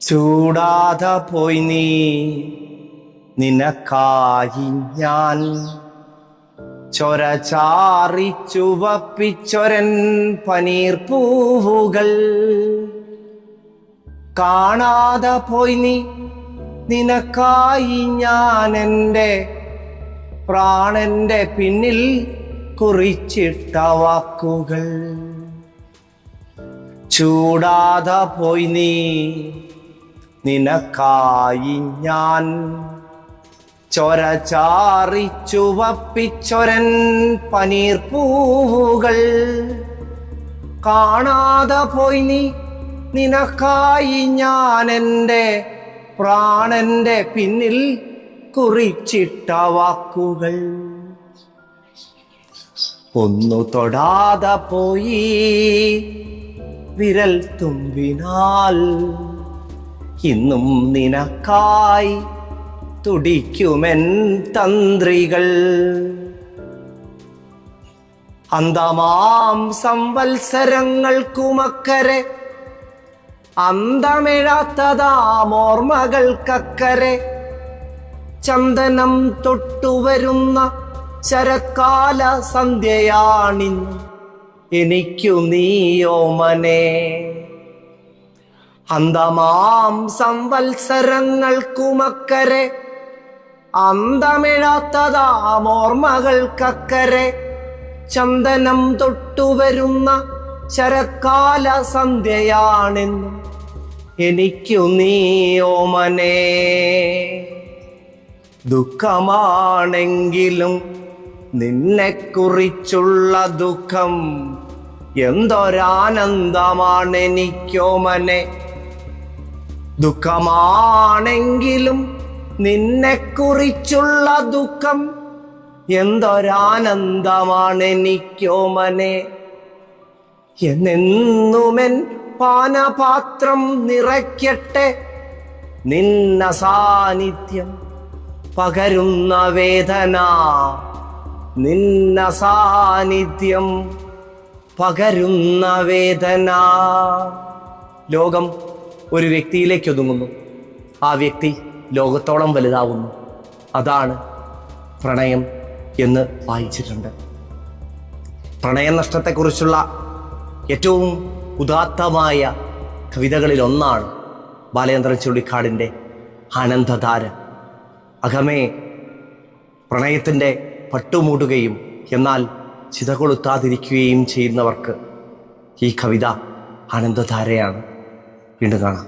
ചൂടാതെ പോയി നീ, നിനക്കായി ഞാൻ ചൊര ചാറി ചുവപ്പിച്ചൊരൻ പനീർപ്പൂവുകൾ. കാണാതെ പോയി നീ, നിനക്കായി ഞാൻ എൻ്റെ പ്രാണന്റെ പിന്നിൽ കുറിച്ചിട്ട വാക്കുകൾ. ചൂടാതെ പോയി നീ, നിനക്കായി ഞാൻ ചൊര ചാറി ചുവപ്പിച്ചൊരൻ പനീർപ്പൂവുകൾ. കാണാതെ പോയി നീ, നിനക്കായി ഞാൻ എൻ്റെ പ്രാണന്റെ പിന്നിൽ കുറിച്ചിട്ട വാക്കുകൾ. ഒന്നു തൊടാതെ പോയി വിരൽ തുമ്പിനാൽ ഇന്നും നിനക്കായി തുടിക്കുമെൻ തന്ത്രികൾ. അന്തമാം സംവത്സരങ്ങൾക്കുമക്കരെ, അന്തമിഴാത്തതാം ഓർമ്മകൾക്കക്കരെ, ചന്ദനം തൊട്ടുവരുന്ന ശരത്കാല സന്ധ്യയാണിന്ന് എനിക്കു നീയോമനെ. അന്തമാം സംവത്സരങ്ങൾക്കുമക്കരെ, അന്തമിഴാത്തതാം ഓർമ്മകൾക്കക്കരെ, ചന്ദനം തൊട്ടുവരുന്ന ശരത്കാല സന്ധ്യയാണെന്നും എനിക്കു നീയോമനെ. ദുഃഖമാണെങ്കിലും നിന്നെക്കുറിച്ചുള്ള ദുഃഖം എന്തൊരാനന്ദമാണെനിക്കോമനെ. ദുഃഖമാണെങ്കിലും നിന്നെക്കുറിച്ചുള്ള ദുഃഖം എന്തൊരാനന്ദമാണെനിക്കോമനെ. എന്നെന്നുമെൻ പാനപാത്രം നിറയ്ക്കട്ടെ നിന്ന സാന്നിധ്യം പകരുന്ന വേദന, നിന്ന സാന്നിധ്യം പകരുന്ന വേദന. ലോകം ഒരു വ്യക്തിയിലേക്ക് ഒതുങ്ങുന്നു, ആ വ്യക്തി ലോകത്തോളം വലുതാവുന്നു. അതാണ് പ്രണയം എന്ന് വായിച്ചിട്ടുണ്ട്. പ്രണയനഷ്ടത്തെക്കുറിച്ചുള്ള ഏറ്റവും ഉദാത്തമായ കവിതകളിലൊന്നാണ് ബാലചന്ദ്രൻ ചുള്ളിക്കാടിൻ്റെ ആനന്ദധാര. അകമേ പ്രണയത്തിൻ്റെ പട്ടുമൂടുകയും എന്നാൽ ചിതകൊളുത്താതിരിക്കുകയും ചെയ്യുന്നവർക്ക് ഈ കവിത ആനന്ദധാരയാണ്. വീണ്ടും കാണാം.